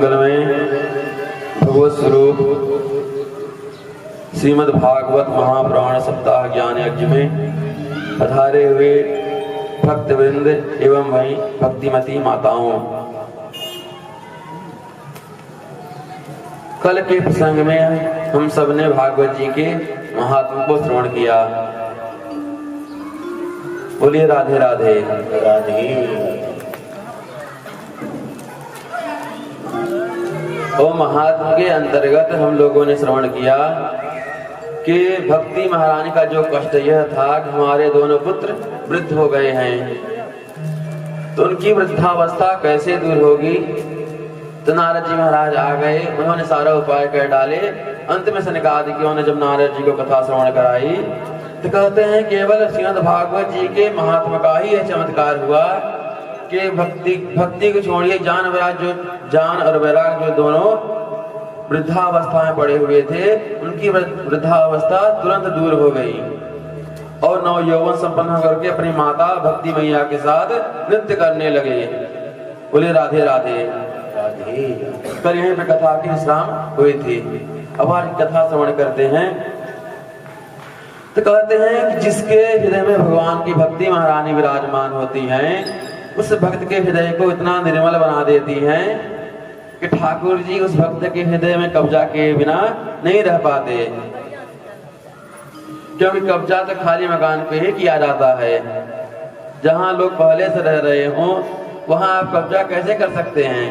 मंगल में भगवत स्वरूप श्रीमद् भागवत महापुराण सप्ताह ज्ञान यज्ञ में पधारे हुए भक्तवृंद एवं वहीं भक्तिमती माताओं, कल के प्रसंग में हम सबने भागवत जी के महात्मा को श्रवण किया। बोलिए राधे राधे राधे। और महात्मा के अंतर्गत हम लोगों ने श्रवण किया कि भक्ति महारानी का जो कष्ट यह था कि हमारे दोनों पुत्र वृद्ध हो गए हैं, तो उनकी वृद्धावस्था कैसे दूर होगी। तो नारद जी महाराज आ गए, उन्होंने सारा उपाय कर डाले। अंत में सनकादिकों ने जब नारद जी को कथा श्रवण कराई तो कहते हैं केवल श्रीमद् भागवत जी के महात्मा का ही यह चमत्कार हुआ कि भक्ति को छोड़िए जान और वैराग जो दोनों वृद्धावस्था में पड़े हुए थे, उनकी वृद्धावस्था तुरंत दूर हो गई और नव यौवन संपन्न होकर के अपनी माता भक्ति मैया के साथ नृत्य करने लगे। बोले राधे राधे राधे। कल यहीं पे कथा की विश्राम हुई थी। अब आज कथा श्रवण करते हैं। तो कहते हैं कि जिसके हृदय में भगवान की भक्ति महारानी विराजमान होती हैं, उस भक्त के हृदय को इतना निर्मल बना देती हैं कि ठाकुर जी उस भक्त के हृदय में कब्जा किए बिना नहीं रह पाते, क्योंकि कब्जा तो खाली मकान पे ही किया जाता है। जहां लोग पहले से रह रहे हों वहां आप कब्जा कैसे कर सकते हैं।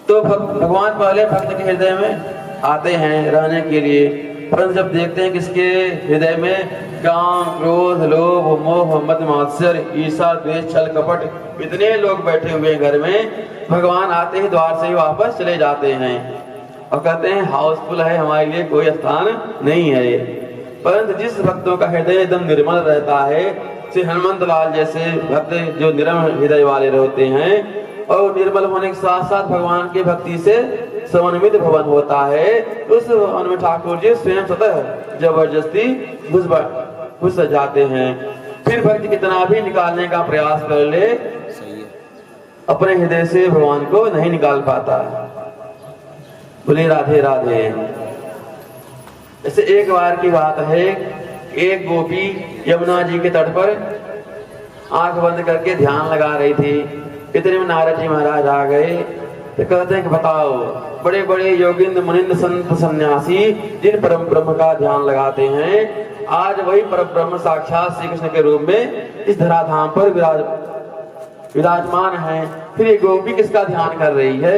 तो भगवान पहले भक्त के हृदय में आते हैं रहने के लिए, परंतु जब देखते हैं कि इसके हृदय में काम, क्रोध, लोभ, मोह, मद, मात्सर्य, ईर्ष्या, द्वेष, छल, कपट इतने लोग बैठे हुए घर में, भगवान आते ही द्वार से ही वापस चले जाते हैं और कहते हैं हाउसफुल है, हमारे लिए कोई स्थान नहीं है। परंतु जिस भक्तों का हृदय एकदम निर्मल रहता है, श्री हनुमंत लाल जैसे भक्त जो निर्मल हृदय वाले रहते हैं, और निर्मल होने के साथ साथ भगवान की भक्ति से समन्वित भवन होता है, उस भवन में ठाकुर जी स्वयं स्वतः जबरदस्ती घुस जाते हैं। फिर भक्त कितना भी निकालने का प्रयास कर ले, अपने हृदय से भगवान को नहीं निकाल पाता। बोले राधे राधे। ऐसे एक बार की बात है, एक गोपी यमुना जी के तट पर आंख बंद करके ध्यान लगा रही थी। इतने में नारद जी महाराज आ गए। तो कहते हैं कि बताओ, बड़े बड़े योगिंद्र मुनिंद्र संत सन्यासी जिन परम ब्रह्म का ध्यान लगाते हैं, आज वही परम ब्रह्म साक्षात श्री कृष्ण के रूप में इस धराधाम पर विराजमान है। फिर ये गोपी किसका ध्यान कर रही है,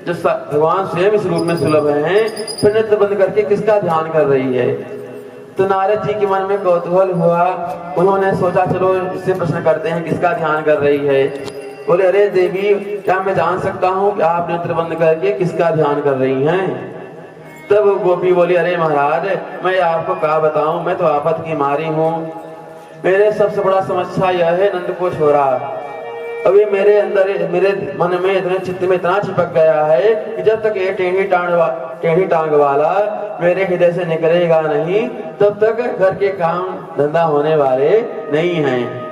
जो भगवान स्वयं इस रूप में सुलभ है, फिर नेत्र बंद करके किसका ध्यान कर रही है। तो नारद जी के मन में कौतूहल हुआ। उन्होंने सोचा चलो इससे प्रश्न करते हैं किसका ध्यान कर रही है। बोले अरे देवी, क्या मैं जान सकता हूँ कि आप नेत्र बंद करके किसका ध्यान कर रही हैं। तब गोपी बोली अरे महाराज, मैं आपको क्या बताऊं, मैं तो आफत की मारी हूँ। मेरे सबसे बड़ा समस्या यह है नंद को छोड़ा। अभी मेरे मन में इतने चित्त में इतना चिपक गया है कि जब तक ये टेढ़ी टांग वाला मेरे हृदय से निकलेगा नहीं, तब तक घर के काम धंधा होने वाले नहीं हैं।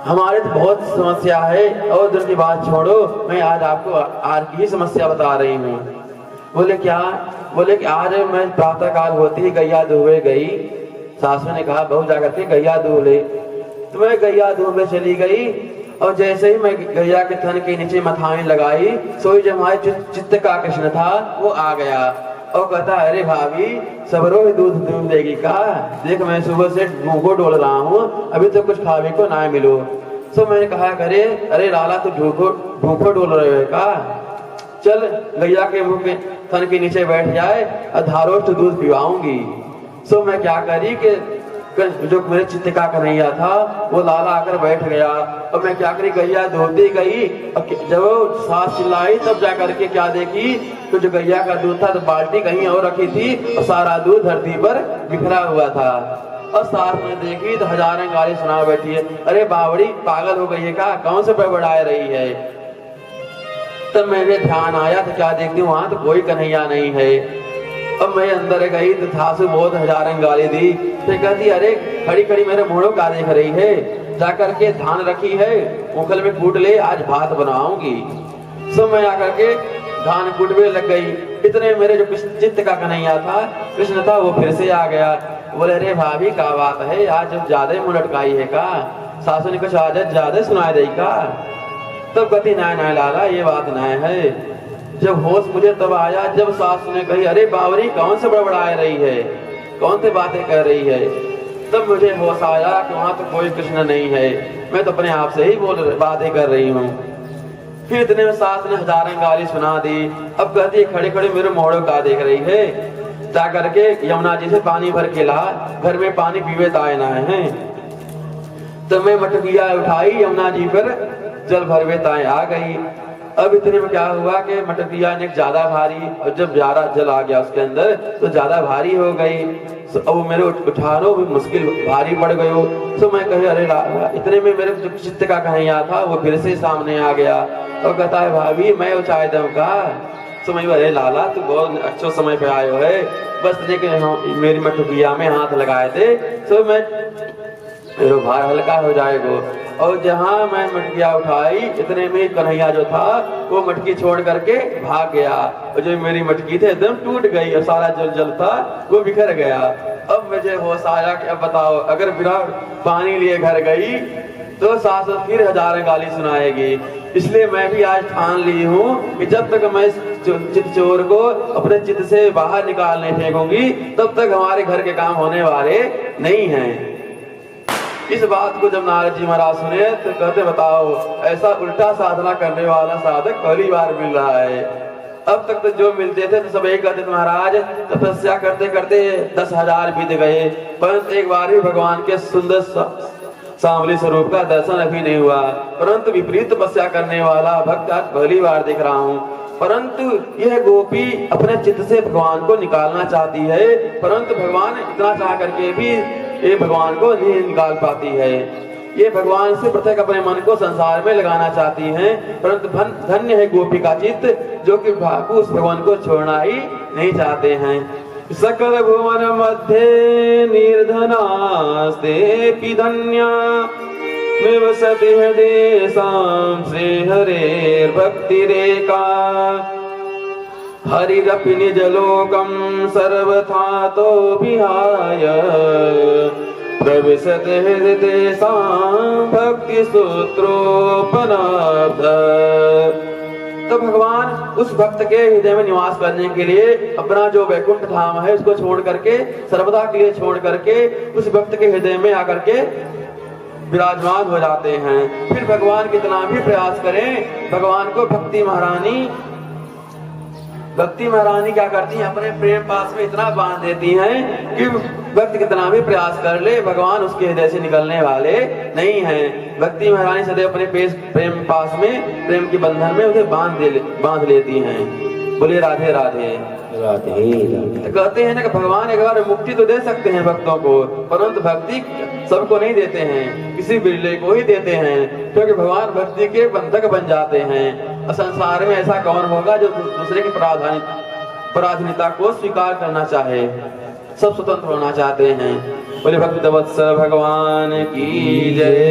हमारे तो बहुत समस्या है, और दिन की बात छोड़ो, मैं आज आपको आज की ही समस्या बता रही हूँ। बोले क्या। बोले कि आज मैं प्रातः काल होती ही गैया दुहे गई। सासू ने कहा बहू जाकर के गैया दूह ले। तो मैं गैया दूहने चली गई, और जैसे ही मैं गैया के थन के नीचे मथाई लगाई, सोई जो हमारे चित्त का कृष्ण था वो आ गया और कहता अरे भाभी, सबरो ही दूध देगी का। देख मैं सुबह से भूखो डोल रहा हूँ, अभी तो कुछ खावे को ना मिलो। तो मैंने कहा करे अरे लाला, तू भूखो डोल रहे हो का, चल गैया के मुंह के थन के नीचे बैठ जाए और धारोष्ट तो दूध पिवाऊंगी। सो मैं क्या करी कि जो मेरे चित्त का कन्हैया था वो लाला आकर बैठ गया, और मैं क्या करी गैया धोती गई, और जब सास चिल्लाई तब जा करके क्या देखी, तो जो गैया का दूध था तो बाल्टी कहीं और रखी थी और सारा दूध धरती पर बिखरा हुआ था। और सास ने देखी तो हजारों गाली सुना बैठी है, अरे बावड़ी पागल हो गई है का, कौन से बड़बड़ाए रही है। तब मेरे ध्यान आया तो क्या देखती हूँ वहां तो कोई कन्हैया नहीं है। अब मैं अंदर गई तो सासू बहुत हजारों गाली दी। तो कहती अरे खड़ी खड़ी मेरे मुड़ो का देख रही है। जाकर के धान रखी है, उखल में कूट ले, आज भात बनाऊंगी। सब मैं आकर के धान कूटने लग गई। इतने मेरे जो चित्त का कन्हैया था, कृष्ण था, वो फिर से आ गया। बोले अरे भाभी क्या बात है, आज जब ज्यादा मुंह लटकाई है का, सासू ने कुछ आदत ज्यादा सुनाई दे का। तब गति नाय नाय लाला, ये बात नाय है। जब होश मुझे तब आया जब सासू ने कही अरे बावरी कौन से बड़बड़ा रही है, कौन सी बातें कर रही है। तब मुझे होश आया कि वहां तो कोई कृष्ण नहीं है, मैं तो अपने आप से ही बातें कर रही हूँ। फिर इतने में सास ने हजारों गाली सुना दी। अब कहती खड़े खड़े मेरे मोड़ो का देख रही है। जा करके यमुना जी से पानी भर के ला, घर में पानी पीवे ताए ना है। तो मैं मटकिया उठाई, यमुना जी पर जल भरवे ताए आ गई। अब इतने में क्या हुआ कि मटकिया ने ज्यादा भारी, और जब ज्यादा जल आ गया उसके अंदर तो ज्यादा भारी हो गई। अब मेरे उठानो भी मुश्किल भारी पड़ गयो। तो मैं कहे अरे इतने में मेरे जो चित्त का कन्हैया था वो फिर से सामने आ गया और कहता है भाभी मैं उचाय दूं का। तो मैं अरे लाला तू बहुत अच्छे समय पे आयो है, बस लेकिन मेरी मटकिया में हाथ लगाए थे तो मैं भार हल्का हो जाएगा। और जहां मैं मटकिया उठाई इतने में कन्हैया जो था वो मटकी छोड़ करके भाग गया, और जो मेरी मटकी थी एकदम टूट गई और सारा जो जल था वो बिखर गया। अब मुझे होश आया कि अब बताओ अगर बिना पानी लिए घर गई तो सास फिर हजारों गाली सुनाएगी। इसलिए मैं भी आज ठान ली हूँ कि जब तक मैं चित चोर को अपने चित्त से बाहर निकाल नहीं फेंकूंगी तब तक हमारे घर के काम होने वाले नहीं हैं। इस बात को जब नारद जी महाराज सुने तो कहते बताओ ऐसा उल्टा साधना करने वाला साधक पहली बार मिल रहा है। अब तक तो जो मिलते थे तो सब यही कहते थे महाराज तपस्या करते करते 10,000 बीत गए, परंतु एक बार भी भगवान के सुंदर सांवली स्वरूप का दर्शन अभी नहीं हुआ। परंतु विपरीत तपस्या करने वाला भक्त आज पहली बार देख रहा हूँ। परंतु यह गोपी अपने चित्त से भगवान को निकालना चाहती है, परंतु भगवान इतना चाह करके भी ये भगवान को नहीं निकाल पाती है। ये भगवान से प्रत्येक अपने मन को संसार में लगाना चाहती हैं, परंतु धन्य है गोपी का चित्त जो कि उस भगवान को छोड़ना ही नहीं चाहते हैं। सकल भुवन मध्य निर्धनास्ते धन्या निवसति हृदयेषां श्री हरेर् भक्तिरेका। हरिरपि निजलोकं सर्वथा तो विहाय प्रविशति हृदयेषां भक्ति सूत्रोपलब्ध। तो भगवान उस भक्त के हृदय में निवास करने के लिए अपना जो वैकुंठ धाम है उसको छोड़ करके सर्वदा के लिए छोड़ करके उस भक्त के हृदय में आकर के विराजमान हो जाते हैं। फिर भगवान कितना भी प्रयास करें, भगवान को भक्ति महारानी क्या करती हैं अपने प्रेम पास में इतना बांध देती हैं कि भक्त कितना भी प्रयास कर ले भगवान उसके हृदय से निकलने वाले नहीं हैं। भक्ति महारानी सदैव अपने प्रेम पास में प्रेम के बंधन में उसे बांध लेती हैं। बोले राधे राधे राधे। तो कहते हैं ना कि भगवान एक बार मुक्ति तो दे सकते हैं भक्तों को, परंतु भक्ति सबको नहीं देते हैं, किसी बिरले को ही देते हैं, क्योंकि भगवान भक्ति के बंधक बन जाते हैं। और संसार में ऐसा कौन होगा जो दूसरे की पराधीनता को स्वीकार करना चाहे। सब स्वतंत्र होना चाहते हैं। बोले भक्त वत्सल भगवान की जय।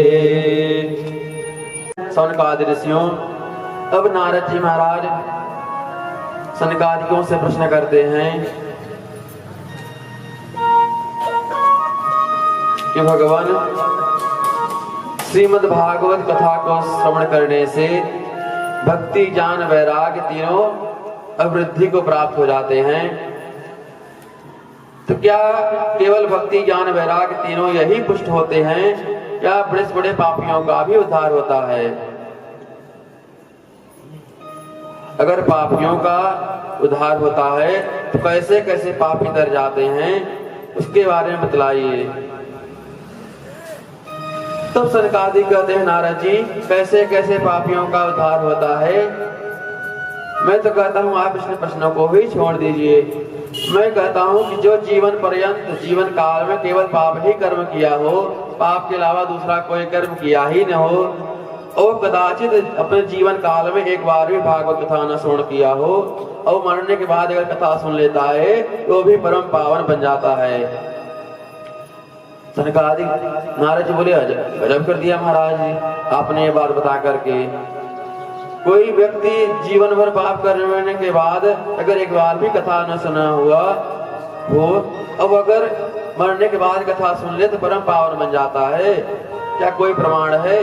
सनकादि ऋषियों, अब नारद जी महाराज सनकादिकों से प्रश्न करते हैं कि भगवान श्रीमद् भागवत कथा को श्रवण करने से भक्ति ज्ञान वैराग्य तीनों अवृद्धि को प्राप्त हो जाते हैं। तो क्या केवल भक्ति ज्ञान वैराग्य तीनों यही पुष्ट होते हैं, क्या बड़े बड़े पापियों का भी उद्धार होता है? अगर पापियों का उद्धार होता है तो कैसे कैसे पापी तर जाते हैं उसके बारे में बतलाइए। तब सनकादिक कहते हैं नारद जी कैसे कैसे पापियों का उद्धार होता है? मैं तो कहता हूँ आप इसमें प्रश्नों को भी छोड़ दीजिए। मैं कहता हूँ कि जो जीवन पर्यंत जीवन काल में केवल पाप ही कर्म किया हो, पाप के अलावा दूसरा कोई कर्म किया ही न हो, और कदाचित अपने जीवन काल में एक बार भी भागवत कथा न श्रवण किया हो, और मरने के बाद अगर कथा सुन लेता है तो भी परम पावन बन जाता है। सनकादिक नारद जी बोले गजब कर दिया महाराज जी आपने ये बात बता करके। कोई व्यक्ति जीवन भर पाप करने के बाद अगर एक बार भी कथा न सुना हुआ हो, अब अगर मरने के बाद कथा सुन ले तो परम पावन बन जाता है, क्या कोई प्रमाण है?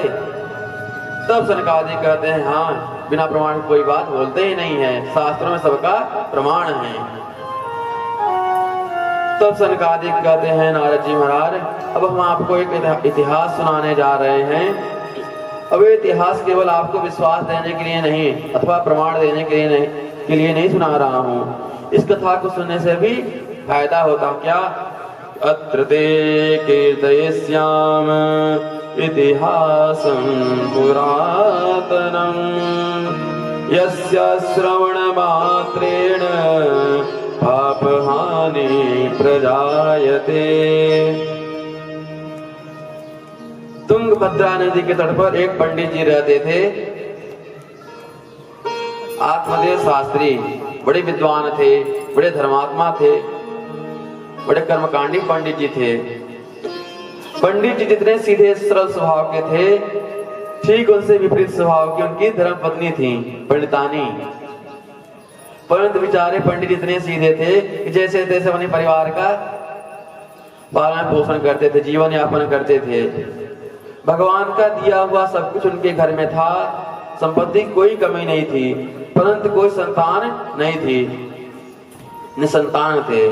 तब सनकादिक कहते हैं हाँ, बिना प्रमाण कोई बात बोलते ही नहीं है, शास्त्रों में सबका प्रमाण है। तब सनकादिक कहते हैं नारद जी महाराज अब हम आपको एक इतिहास सुनाने जा रहे हैं। अब ये इतिहास केवल आपको विश्वास देने के लिए नहीं अथवा प्रमाण देने के लिए नहीं सुना रहा हूँ, इस कथा को सुनने से भी फायदा होता। क्या? अत्र ते कीर्तयिष्याम इतिहासं पुरातनं यस्य श्रवण मात्रेण पापहानि प्रजायते। तुंगभद्रा नदी के तट पर एक पंडित जी रहते थे, आत्मदेव शास्त्री, बड़े विद्वान थे, बड़े धर्मात्मा े, बड़े कर्मकांडी पंडित जी थे। पंडित जी जितने सीधे सरल स्वभाव के थे, ठीक उनसे विपरीत स्वभाव की उनकी धर्मपत्नी थी पंडितानी। परंतु बेचारे पंडित इतने सीधे थे कि जैसे तैसे अपने परिवार का पालन पोषण करते थे, जीवन यापन करते थे। भगवान का दिया हुआ सब कुछ उनके घर में था, संपत्ति कोई कमी नहीं थी, परंतु कोई संतान नहीं थी, निसंतान थे।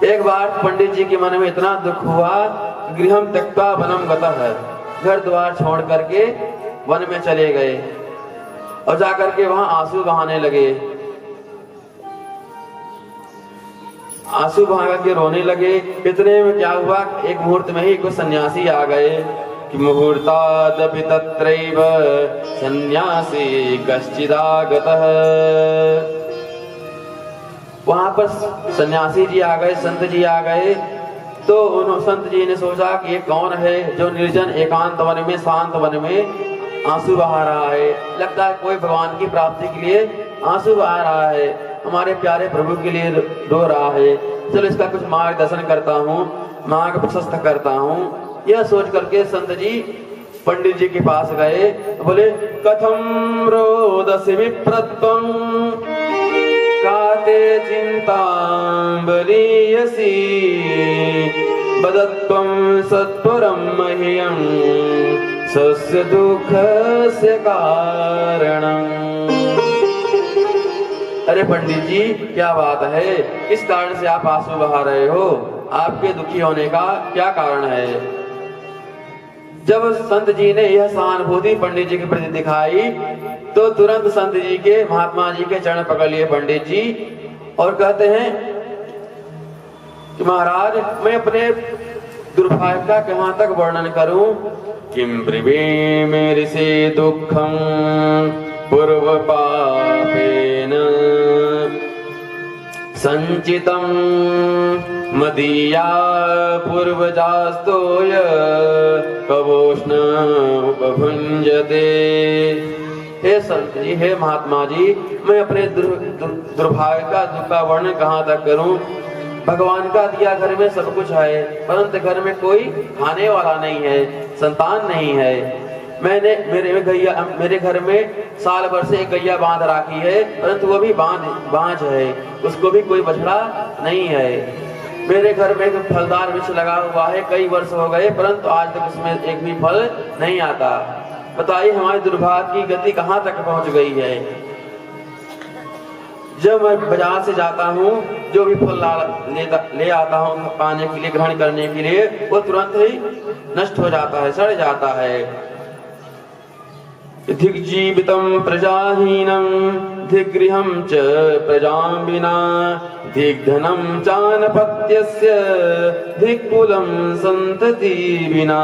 एक बार पंडित जी के मन में इतना दुख हुआ, गृहम त्यक्त्वा वनम गतः, घर द्वार छोड़ करके वन में चले गए और जाकर के वहां आंसू बहाने लगे। आंसू बहा के रोने लगे। इतने में क्या हुआ, एक मुहूर्त में ही कुछ सन्यासी आ गए कि मुहूर्तादपि तत्रैव सन्यासी कश्चिदागतः। वहां पर सन्यासी जी आ गए, संत जी आ गए। तो उन्होंने संत जी ने सोचा कि ये कौन है जो निर्जन एकांत वन में, शांत वन में आंसू बहा रहा है। लगता है कोई भगवान की प्राप्ति के लिए आंसू बहा रहा है, हमारे प्यारे प्रभु के लिए रो रहा है। चलो इसका कुछ मार्गदर्शन करता हूँ, मार्ग प्रशस्त करता हूँ। यह सोच करके संत जी पंडित जी के पास गए। बोले कथम रोदसी विप्रत्वं काते चिंतां बलीयसी बदत्वं सत्वरं मह्यं सस्य दुःखस्य कारणम्। अरे पंडित जी क्या बात है, किस कारण से आप आंसू बहा रहे हो? आपके दुखी होने का क्या कारण है? जब संत जी ने यह सहानुभूति पंडित जी के प्रति दिखाई तो तुरंत संत जी के, महात्मा जी के चरण पकड़ लिए पंडित जी और कहते हैं कि महाराज मैं अपने दुर्भाग्य का कहां तक वर्णन करूं। किम ब्रवीमि ऋषि दुःखं पूर्व पापेन संचितं मदीया पूर्वजास्तोय कवोष्ण उपभुञ्जते। हे संत जी, हे महात्मा जी, मैं अपने दुर्भाग्य का, दुख का वर्णन कहाँ तक करूं। भगवान का दिया घर में सब कुछ है, परंतु घर में कोई खाने वाला नहीं है, संतान नहीं है। मैंने मेरे घर में साल भर से एक गैया बांध रखी है, परंतु वो भी बांझ है, उसको भी कोई बछड़ा नहीं है। मेरे घर में एक फलदार वृक्ष लगा हुआ है, कई वर्ष हो गए, परंतु आज तक उसमें एक भी फल नहीं आता। बताइए हमारे दुर्भाग्य की गति कहाँ तक पहुंच गई है। जब मैं बाजार से जाता हूँ, जो भी फल ले आता हूँ पाने के लिए, ग्रहण करने के लिए, वो तुरंत ही नष्ट हो जाता है, सड़ जाता है। धिक जीवितं प्रजाहीनं धिक गृहं च प्रजां विना धिक धनं चानपत्यस्य धिक कुलं संतति विना।